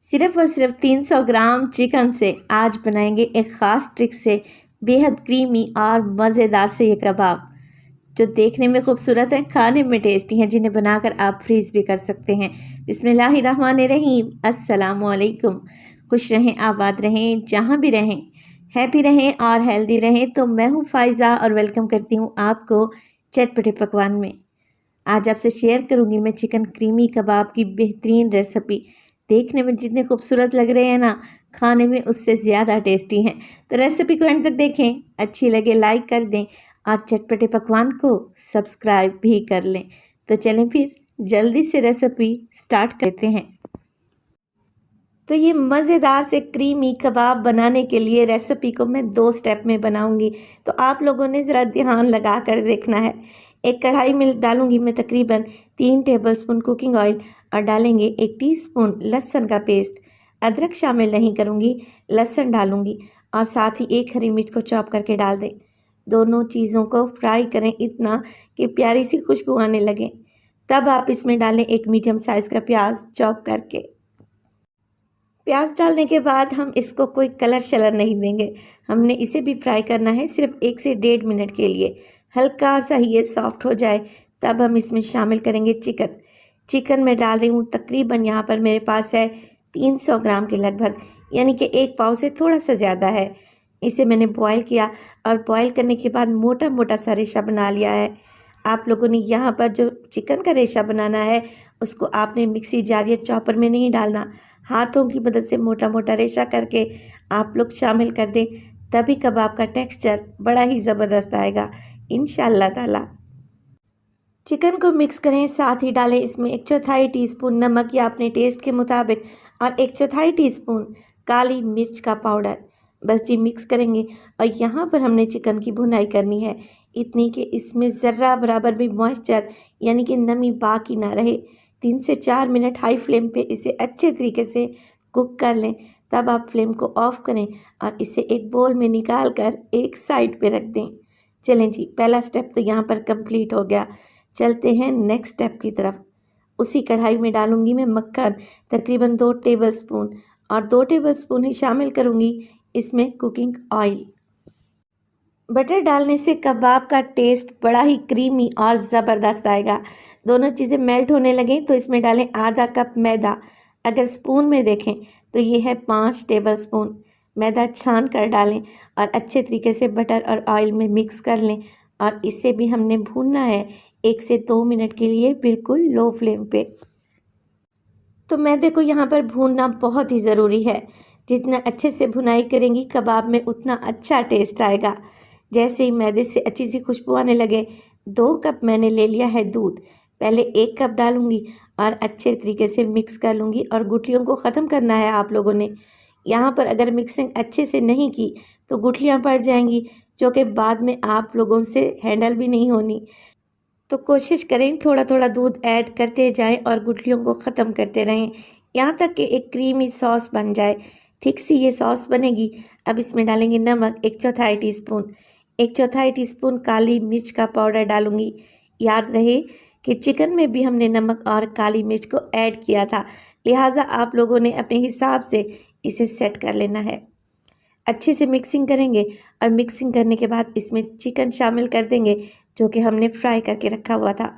सिर्फ और सिर्फ 300 ग्राम चिकन से आज बनाएंगे एक ख़ास ट्रिक से बेहद क्रीमी और मज़ेदार से ये कबाब जो देखने में खूबसूरत हैं, खाने में टेस्टी हैं, जिन्हें बनाकर आप फ्रीज़ भी कर सकते हैं। बिस्मिल्लाहिर्रहमानिर्रहीम। अस्सलाम वालेकुम। खुश रहें, आबाद रहें, जहाँ भी रहें, हैप्पी रहें और हेल्दी रहें। तो मैं हूँ फ़ाइज़ा और वेलकम करती हूँ आपको चटपटे पकवान में। आज आपसे शेयर करूंगी मैं चिकन क्रीमी कबाब की बेहतरीन रेसिपी। देखने में जितने खूबसूरत लग रहे हैं ना, खाने में उससे ज़्यादा टेस्टी हैं। तो रेसिपी को एंड तक देखें, अच्छी लगे लाइक कर दें और चटपटे पकवान को सब्सक्राइब भी कर लें। तो चलें फिर जल्दी से रेसिपी स्टार्ट करते हैं। तो ये मज़ेदार से क्रीमी कबाब बनाने के लिए रेसिपी को मैं 2 स्टेप में बनाऊंगी, तो आप लोगों ने ज़रा ध्यान लगा कर देखना है। एक कढ़ाई में डालूंगी मैं तकरीबन 3 टेबलस्पून कुकिंग ऑयल और डालेंगे 1 टीस्पून लहसुन का पेस्ट। अदरक शामिल नहीं करूंगी, लहसुन डालूंगी और साथ ही 1 हरी मिर्च को चॉप करके डाल दें। दोनों चीज़ों को फ्राई करें इतना कि प्यारी सी खुशबू आने लगे। तब आप इसमें डालें 1 मीडियम साइज़ का प्याज चॉप करके। प्याज डालने के बाद हम इसको कोई कलर शलर नहीं देंगे, हमने इसे भी फ्राई करना है सिर्फ 1 से 1.5 मिनट के लिए। हल्का सा ये सॉफ्ट हो जाए तब हम इसमें शामिल करेंगे चिकन। चिकन मैं डाल रही हूँ तकरीबन यहाँ पर मेरे पास है 300 ग्राम के लगभग, यानी कि 1 पाव से थोड़ा सा ज़्यादा है। इसे मैंने बॉयल किया और बॉयल करने के बाद मोटा मोटा सा रेशा बना लिया है। आप लोगों ने यहाँ पर जो चिकन का रेशा बनाना है उसको आपने मिक्सी जार या चॉपर में नहीं डालना, हाथों की मदद से मोटा मोटा रेशा करके आप लोग शामिल कर दें, तभी कबाब का टेक्सचर बड़ा ही ज़बरदस्त आएगा इंशाअल्लाह ताला। चिकन को मिक्स करें, साथ ही डालें इसमें 1/4 टीस्पून नमक या अपने टेस्ट के मुताबिक और 1/4 टीस्पून काली मिर्च का पाउडर। बस जी मिक्स करेंगे और यहाँ पर हमने चिकन की भुनाई करनी है इतनी कि इसमें ज़र्रा बराबर भी मॉइस्चर यानी कि नमी बाकी ना रहे। 3 से 4 मिनट हाई फ्लेम पे इसे अच्छे तरीके से कुक कर लें। तब आप फ्लेम को ऑफ करें और इसे एक बोल में निकाल कर एक साइड पे रख दें। चलें जी, पहला स्टेप तो यहाँ पर कंप्लीट हो गया। चलते हैं नेक्स्ट स्टेप की तरफ। उसी कढ़ाई में डालूंगी मैं मक्खन तकरीबन 2 टेबलस्पून और 2 टेबलस्पून ही शामिल करूंगी इसमें कुकिंग ऑयल। बटर डालने से कबाब का टेस्ट बड़ा ही क्रीमी और ज़बरदस्त आएगा। दोनों चीज़ें मेल्ट होने लगें तो इसमें डालें आधा कप मैदा। अगर स्पून में देखें तो ये है 5 टेबलस्पून। मैदा छान कर डालें और अच्छे तरीके से बटर और ऑयल में मिक्स कर लें और इसे भी हमने भूनना है 1 से 2 मिनट के लिए बिल्कुल लो फ्लेम पे। तो मैदे को यहाँ पर भूनना बहुत ही ज़रूरी है। जितना अच्छे से भुनाई करेंगी कबाब में उतना अच्छा टेस्ट आएगा। जैसे ही मैदे से अच्छी सी खुशबू आने लगे, 2 कप मैंने ले लिया है दूध। पहले 1 कप डालूंगी और अच्छे तरीके से मिक्स कर लूँगी और गुठलियों को ख़त्म करना है आप लोगों ने। यहाँ पर अगर मिक्सिंग अच्छे से नहीं की तो गुठलियाँ पड़ जाएंगी, जो कि बाद में आप लोगों से हैंडल भी नहीं होनी। तो कोशिश करें थोड़ा थोड़ा दूध ऐड करते जाएं और गुठलियों को ख़त्म करते रहें यहाँ तक कि एक क्रीमी सॉस बन जाए। ठीक सी ये सॉस बनेगी। अब इसमें डालेंगे नमक 1/4 टीस्पून, 1/4 टीस्पून काली मिर्च का पाउडर डालूंगी। याद रहे कि चिकन में भी हमने नमक और काली मिर्च को ऐड किया था, लिहाजा आप लोगों ने अपने हिसाब से इसे सेट कर लेना है। अच्छे से मिक्सिंग करेंगे और मिक्सिंग करने के बाद इसमें चिकन शामिल कर देंगे जो कि हमने फ्राई करके रखा हुआ था।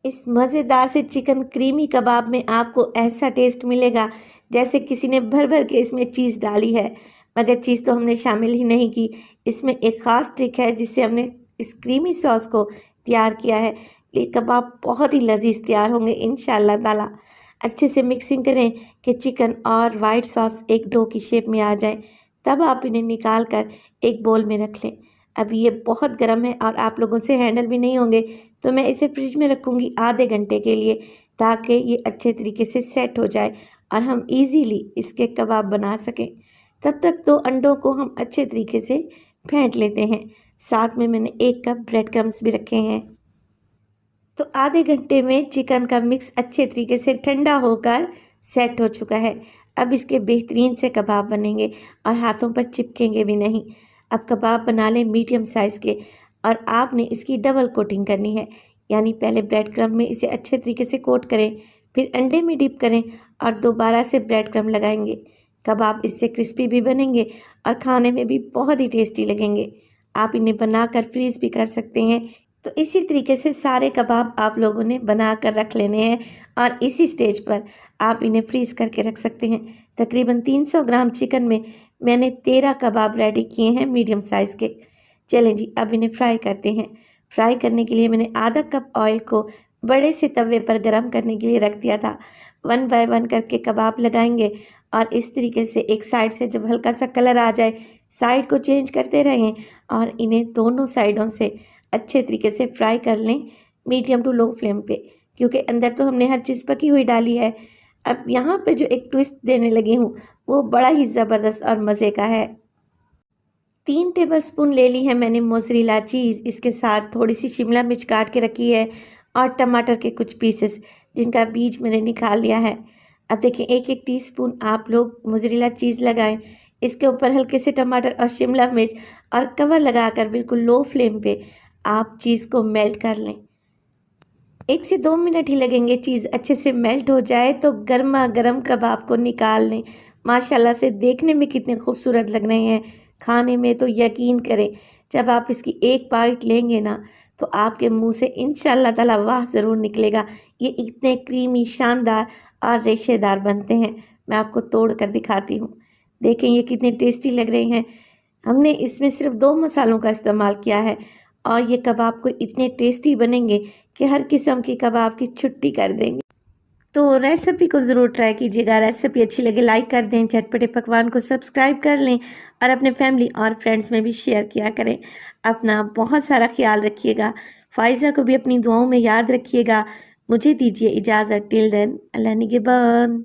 इस मज़ेदार से चिकन क्रीमी कबाब में आपको ऐसा टेस्ट मिलेगा जैसे किसी ने भर भर के इसमें चीज़ डाली है, मगर चीज़ तो हमने शामिल ही नहीं की। इसमें एक ख़ास ट्रिक है जिससे हमने इस क्रीमी सॉस को तैयार किया है। ये कबाब बहुत ही लजीज तैयार होंगे इंशाअल्लाह ताला। अच्छे से मिक्सिंग करें कि चिकन और वाइट सॉस एक डो की शेप में आ जाए। तब आप इन्हें निकाल कर एक बोल में रख लें। अब ये बहुत गर्म है और आप लोगों से हैंडल भी नहीं होंगे, तो मैं इसे फ्रिज में रखूँगी आधे घंटे के लिए ताकि ये अच्छे तरीके से सेट हो जाए और हम इजीली इसके कबाब बना सकें। तब तक 2 अंडों को हम अच्छे तरीके से फेंट लेते हैं। साथ में मैंने 1 कप ब्रेड क्रम्स भी रखे हैं। तो आधे घंटे में चिकन का मिक्स अच्छे तरीके से ठंडा होकर सेट हो चुका है। अब इसके बेहतरीन से कबाब बनेंगे और हाथों पर चिपकेंगे भी नहीं। अब कबाब बना लें मीडियम साइज़ के और आपने इसकी डबल कोटिंग करनी है, यानी पहले ब्रेड क्रम्ब में इसे अच्छे तरीके से कोट करें, फिर अंडे में डिप करें और दोबारा से ब्रेड क्रम्ब लगाएंगे। कबाब इससे क्रिस्पी भी बनेंगे और खाने में भी बहुत ही टेस्टी लगेंगे। आप इन्हें बनाकर फ्रीज भी कर सकते हैं। तो इसी तरीके से सारे कबाब आप लोगों ने बना कर रख लेने हैं और इसी स्टेज पर आप इन्हें फ्रीज करके रख सकते हैं। तकरीबन 300 ग्राम चिकन में मैंने 13 कबाब रेडी किए हैं मीडियम साइज़ के। चलें जी, अब इन्हें फ्राई करते हैं। फ्राई करने के लिए मैंने आधा कप ऑयल को बड़े से तवे पर गरम करने के लिए रख दिया था। 1 बाय 1 करके कबाब लगाएंगे और इस तरीके से एक साइड से जब हल्का सा कलर आ जाए साइड को चेंज करते रहें और इन्हें दोनों साइडों से अच्छे तरीके से फ्राई कर लें मीडियम टू लो फ्लेम पे, क्योंकि अंदर तो हमने हर चीज़ पकी हुई डाली है। अब यहाँ पे जो एक ट्विस्ट देने लगी हूँ वो बड़ा ही ज़बरदस्त और मज़े का है। 3 टेबलस्पून ले ली है मैंने मोज़रेला चीज़, इसके साथ थोड़ी सी शिमला मिर्च काट के रखी है और टमाटर के कुछ पीसेस जिनका बीज मैंने निकाल लिया है। अब देखिए 1-1 टीस्पून आप लोग मोज़रेला चीज़ लगाएं, इसके ऊपर हल्के से टमाटर और शिमला मिर्च और कवर लगाकर बिल्कुल लो फ्लेम पे आप चीज़ को मेल्ट कर लें। 1 से 2 मिनट ही लगेंगे, चीज़ अच्छे से मेल्ट हो जाए तो गर्मा गर्म कबाब को निकाल लें। माशाल्लाह से देखने में कितने खूबसूरत लग रहे हैं, खाने में तो यकीन करें जब आप इसकी एक बाइट लेंगे ना तो आपके मुंह से इंशाल्लाह ताला वाह ज़रूर निकलेगा। ये इतने क्रीमी, शानदार और रेशेदार बनते हैं। मैं आपको तोड़ कर दिखाती हूँ। देखें ये कितने टेस्टी लग रहे हैं। हमने इसमें सिर्फ 2 मसालों का इस्तेमाल किया है और ये कबाब को इतने टेस्टी बनेंगे कि हर किस्म की कबाब की छुट्टी कर देंगे। तो रेसिपी को ज़रूर ट्राई कीजिएगा। रेसिपी अच्छी लगे लाइक कर दें, चटपटे पकवान को सब्सक्राइब कर लें और अपने फैमिली और फ्रेंड्स में भी शेयर किया करें। अपना बहुत सारा ख्याल रखिएगा। फ़ाइज़ा को भी अपनी दुआओं में याद रखिएगा। मुझे दीजिए इजाज़त। टिल देन, अल्लाह निगहबान।